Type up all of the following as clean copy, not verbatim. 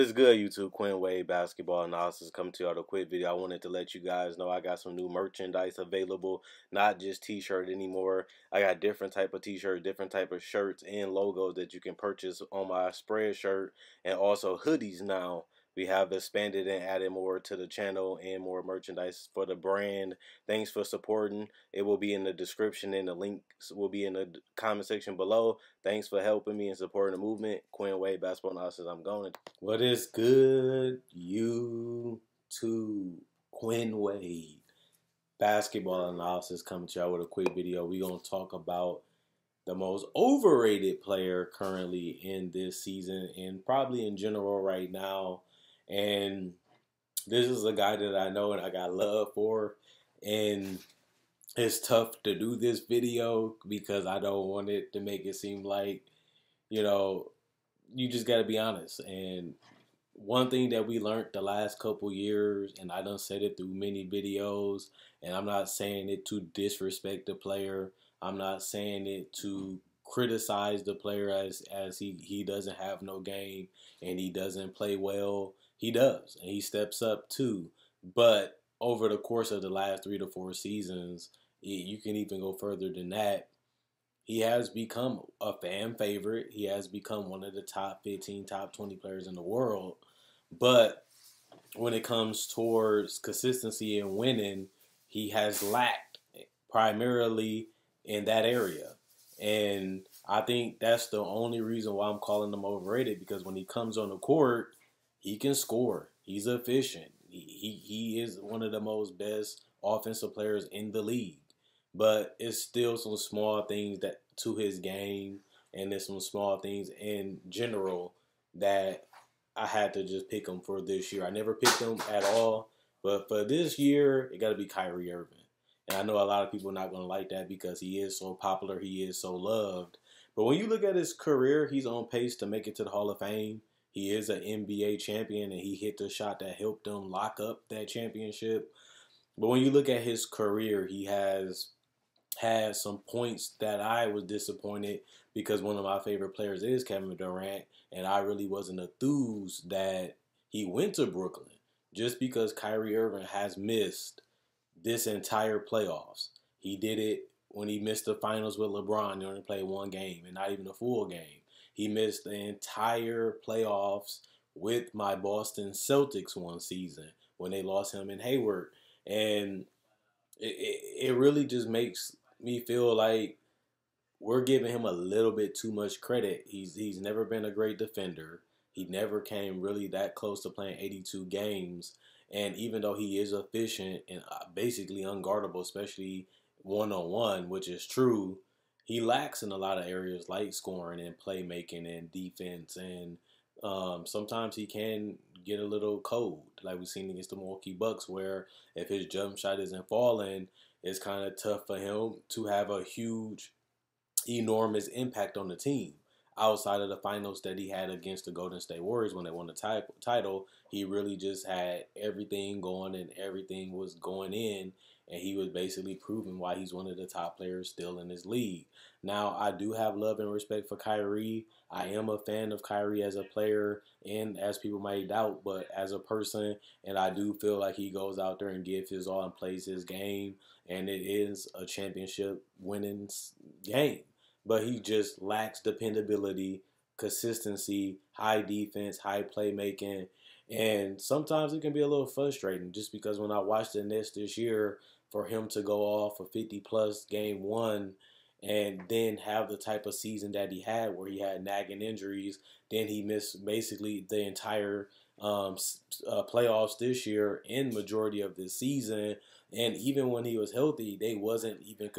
is good, YouTube? Quinn Wade basketball analysis coming to y'all with a quick video. I wanted to let you guys know I got some new merchandise available, not just t-shirt anymore. I got different type of t-shirt, different type of shirts and logos that you can purchase on my spread shirt, and also hoodies now. We have expanded and added more to the channel and more merchandise for the brand. Thanks for supporting. It will be in the description and the links will be in the comment section below. Thanks for helping me and supporting the movement. Quinn Wade basketball analysis. I'm going. What is good, YouTube? Quinn Wade basketball analysis coming to y'all with a quick video. We're going to talk about the most overrated player currently in this season and probably in general right now. And this is a guy that I know and I got love for. And it's tough to do this video because I don't want it to make it seem like, you just got to be honest. And one thing that we learned the last couple years, and I done said it through many videos, and I'm not saying it to disrespect the player. I'm not saying it to criticize the player as he doesn't have no game and he doesn't play well. He does, and he steps up too. But over the course of the last 3 to 4 seasons, you can even go further than that. He has become a fan favorite. He has become one of the top 15, top 20 players in the world. But when it comes towards consistency and winning, he has lacked primarily in that area. And I think that's the only reason why I'm calling him overrated, because when he comes on the court, he can score. He's efficient. He is one of the most best offensive players in the league. But it's still some small things that to his game, and there's some small things in general that I had to just pick him for this year. I never picked him at all, but for this year, it got to be Kyrie Irving. And I know a lot of people are not going to like that because he is so popular, he is so loved. But when you look at his career, he's on pace to make it to the Hall of Fame. He is an NBA champion, and he hit the shot that helped him lock up that championship. But when you look at his career, he has had some points that I was disappointed because one of my favorite players is Kevin Durant, and I really wasn't enthused that he went to Brooklyn just because Kyrie Irving has missed this entire playoffs. He did it when he missed the finals with LeBron. He only played one game and not even a full game. He missed the entire playoffs with my Boston Celtics one season when they lost him in Hayward. And it really just makes me feel like we're giving him a little bit too much credit. He's never been a great defender. He never came really that close to playing 82 games. And even though he is efficient and basically unguardable, especially one-on-one, which is true, he lacks in a lot of areas like scoring and playmaking and defense. And sometimes he can get a little cold, like we've seen against the Milwaukee Bucks, where if his jump shot isn't falling, it's kind of tough for him to have a huge, enormous impact on the team. Outside of the finals that he had against the Golden State Warriors when they won the title, he really just had everything going and everything was going in, and he was basically proving why he's one of the top players still in his league. Now, I do have love and respect for Kyrie. I am a fan of Kyrie as a player and, as people might doubt, but as a person, and I do feel like he goes out there and gives his all and plays his game, and it is a championship winning game. But he just lacks dependability, consistency, high defense, high playmaking. And sometimes it can be a little frustrating just because when I watched the Nets this year, for him to go off a 50-plus game one and then have the type of season that he had where he had nagging injuries, then he missed basically the entire playoffs this year and majority of the season. And even when he was healthy, they wasn't even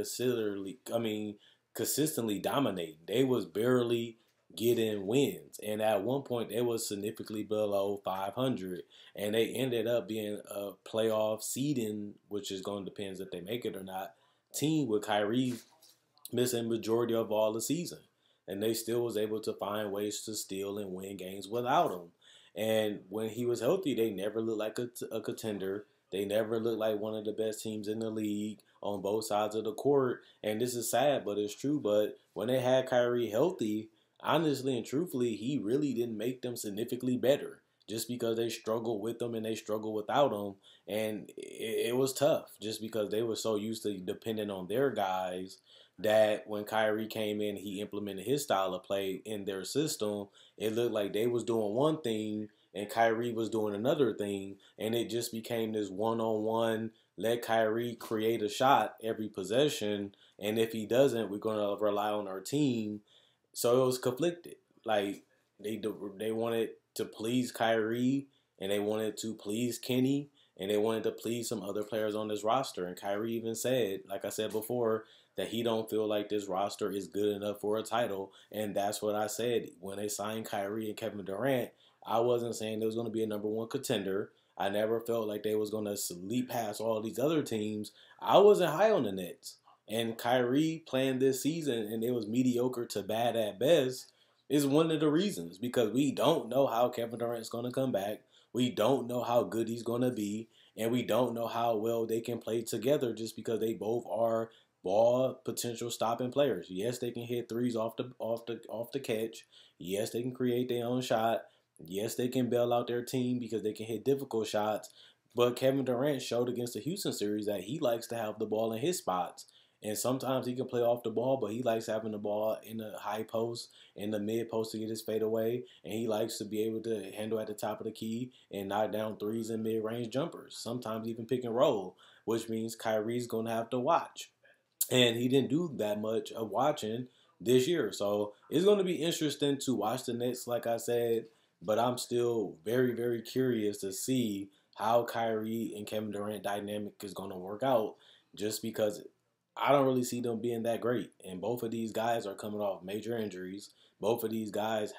consistently dominating. They was barely getting wins, and at one point they was significantly below 500, and they ended up being a playoff seeding, which is going to depend if they make it or not, team with Kyrie missing majority of all the season, and they still was able to find ways to steal and win games without him. And when he was healthy, they never looked like a contender. They never looked like one of the best teams in the league on both sides of the court. And this is sad, but it's true. But when they had Kyrie healthy, honestly and truthfully, he really didn't make them significantly better. just because they struggled with them and they struggled without them. And it was tough just because they were so used to depending on their guys that when Kyrie came in, he implemented his style of play in their system. It looked like they was doing one thing and Kyrie was doing another thing, and it just became this one-on-one. Let Kyrie create a shot every possession, and if he doesn't, we're gonna rely on our team. So it was conflicted. Like they wanted to please Kyrie, and they wanted to please Kenny, and they wanted to please some other players on this roster. And Kyrie even said, like I said before, that he don't feel like this roster is good enough for a title. And that's what I said when they signed Kyrie and Kevin Durant. I wasn't saying there was going to be a number one contender. I never felt like they was going to leap past all these other teams. I wasn't high on the Nets. And Kyrie playing this season and it was mediocre to bad at best is one of the reasons, because we don't know how Kevin Durant's going to come back. We don't know how good he's going to be, and we don't know how well they can play together just because they both are ball potential stopping players. Yes, they can hit threes off the catch. Yes, they can create their own shot. Yes, they can bail out their team because they can hit difficult shots. But Kevin Durant showed against the Houston series that he likes to have the ball in his spots. And sometimes he can play off the ball, but he likes having the ball in the high post, in the mid post to get his fade away. And he likes to be able to handle at the top of the key and knock down threes and mid range jumpers. Sometimes even pick and roll, which means Kyrie's going to have to watch. And he didn't do that much of watching this year. So it's going to be interesting to watch the Nets, like I said. But I'm still very, very curious to see how Kyrie and Kevin Durant dynamic is going to work out, just because I don't really see them being that great. And both of these guys are coming off major injuries. Both of these guys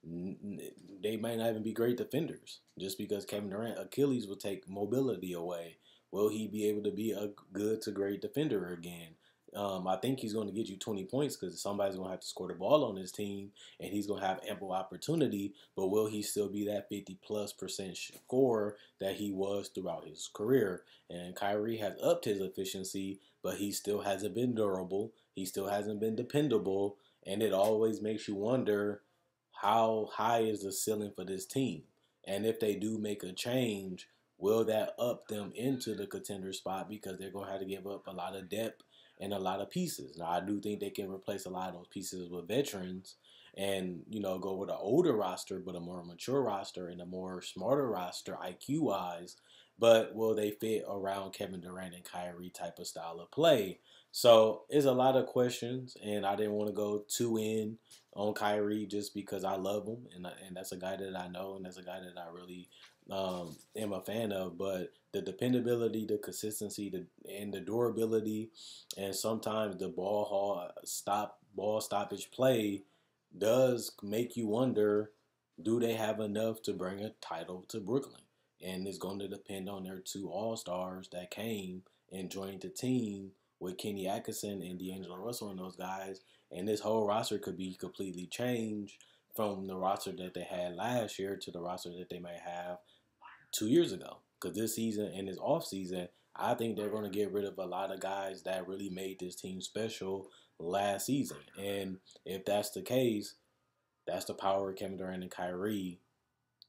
they might not even be great defenders, just because Kevin Durant Achilles will take mobility away. Will he be able to be a good to great defender again? I think he's going to get you 20 points because somebody's going to have to score the ball on his team, and he's going to have ample opportunity. But will he still be that 50+% scorer that he was throughout his career? And Kyrie has upped his efficiency, but he still hasn't been durable. He still hasn't been dependable, and it always makes you wonder, how high is the ceiling for this team? And if they do make a change, will that up them into the contender spot, because they're going to have to give up a lot of depth and a lot of pieces. Now, I do think they can replace a lot of those pieces with veterans and, go with an older roster, but a more mature roster and a more smarter roster IQ-wise. But will they fit around Kevin Durant and Kyrie type of style of play? So it's a lot of questions, and I didn't want to go too in on Kyrie just because I love him, and that's a guy that I know, and that's a guy that I really am a fan of. But the dependability, the consistency, and the durability, and sometimes the ball stoppage play does make you wonder, do they have enough to bring a title to Brooklyn? And it's going to depend on their two All-Stars that came and joined the team with Kenny Atkinson and D'Angelo Russell and those guys. And this whole roster could be completely changed from the roster that they had last year to the roster that they may have 2 years ago. Because this season and this off season, I think they're going to get rid of a lot of guys that really made this team special last season. And if that's the case, that's the power of Kevin Durant and Kyrie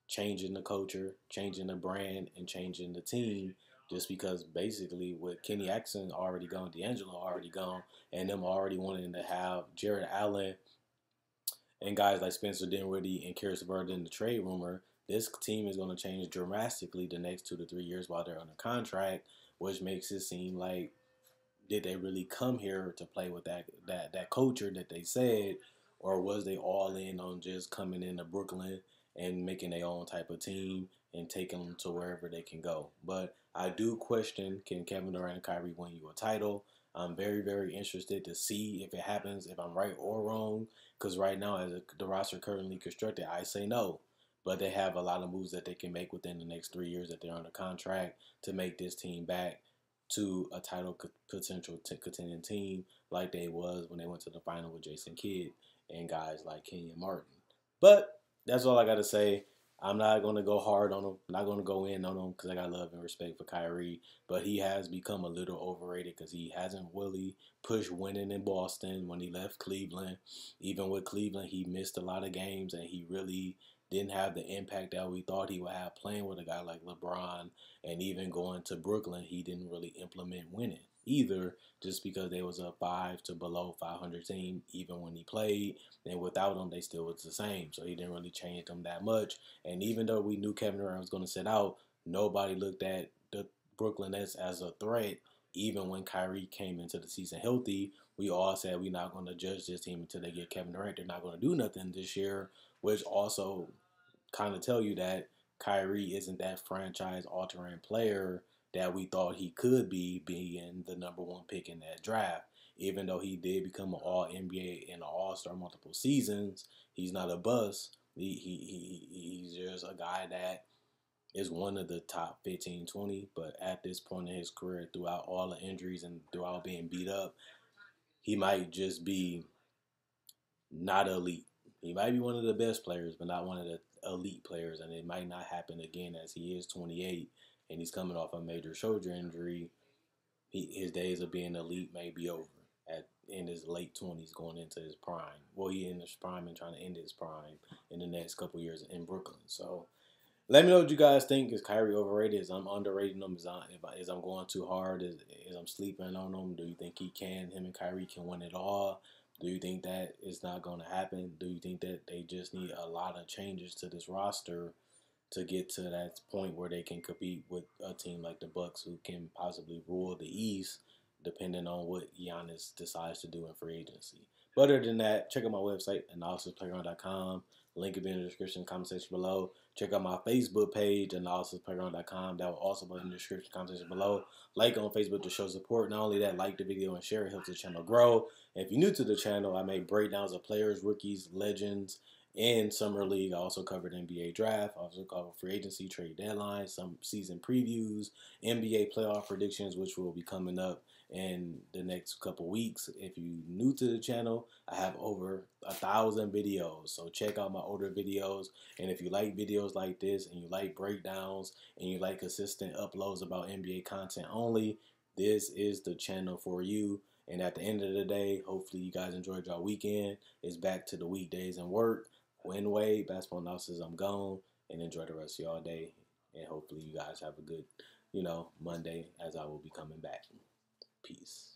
changing the culture, changing the brand, and changing the team. Just because basically with Kenny Atkinson already gone, D'Angelo already gone, and them already wanting to have Jared Allen and guys like Spencer Dinwiddie and Karis LeVert in the trade rumor, this team is going to change dramatically the next 2 to 3 years while they're under contract, which makes it seem like, did they really come here to play with that culture that they said, or was they all in on just coming into Brooklyn and making their own type of team and taking them to wherever they can go? But I do question, can Kevin Durant and Kyrie win you a title? I'm very, very interested to see if it happens, if I'm right or wrong, because right now, as the roster currently constructed, I say no. But they have a lot of moves that they can make within the next 3 years that they're under contract to make this team back to a title potential contending team like they was when they went to the final with Jason Kidd and guys like Kenyon Martin. But that's all I got to say. I'm not going to go hard on him. I'm not going to go in on him because I got love and respect for Kyrie. But he has become a little overrated because he hasn't really pushed winning in Boston when he left Cleveland. Even with Cleveland, he missed a lot of games and he really didn't have the impact that we thought he would have playing with a guy like LeBron. And even going to Brooklyn, he didn't really implement winning either, just because they was a 5 to below 500 team even when he played. And without him, they still was the same. So he didn't really change them that much. And even though we knew Kevin Durant was going to sit out, nobody looked at the Brooklyn Nets as a threat. Even when Kyrie came into the season healthy, we all said we're not going to judge this team until they get Kevin Durant. They're not going to do nothing this year, which also kind of tell you that Kyrie isn't that franchise-altering player that we thought he could be, being the number one pick in that draft. Even though he did become an All NBA and an All Star multiple seasons, he's not a bust. He's just a guy that is one of the top 15, 20. But at this point in his career, throughout all the injuries and throughout being beat up, he might just be not elite. He might be one of the best players, but not one of the elite players. And it might not happen again, as he is 28 and he's coming off a major shoulder injury. His days of being elite may be over in his late 20s, going into his prime. Well, he in his prime and trying to end his prime in the next couple years in Brooklyn. So let me know what you guys think. Is Kyrie overrated? Is I'm underrating him? Is I'm going too hard? Is I'm sleeping on him? Do you think him and Kyrie can win it all? Do you think that it's not going to happen? Do you think that they just need a lot of changes to this roster to get to that point where they can compete with a team like the Bucks, who can possibly rule the East, depending on what Giannis decides to do in free agency? But other than that, check out my website, analysisplayground.com. Link will be in the description, comment section below. Check out my Facebook page, analysisplayground.com. That will also be in the description, comment section below. Like on Facebook to show support. Not only that, like the video and share. It helps the channel grow. And if you're new to the channel, I make breakdowns of players, rookies, legends, in Summer League. I also covered NBA Draft. I also covered free agency, trade deadlines, some season previews, NBA playoff predictions, which will be coming up in the next couple weeks. If you're new to the channel, I have over 1,000 videos. So check out my older videos. And if you like videos like this and you like breakdowns and you like consistent uploads about NBA content only, this is the channel for you. And at the end of the day, hopefully you guys enjoyed your weekend. It's back to the weekdays and work. Win Wade, basketball analysis, I'm gone. And enjoy the rest of y'all day. And hopefully you guys have a good, Monday, as I will be coming back. Peace.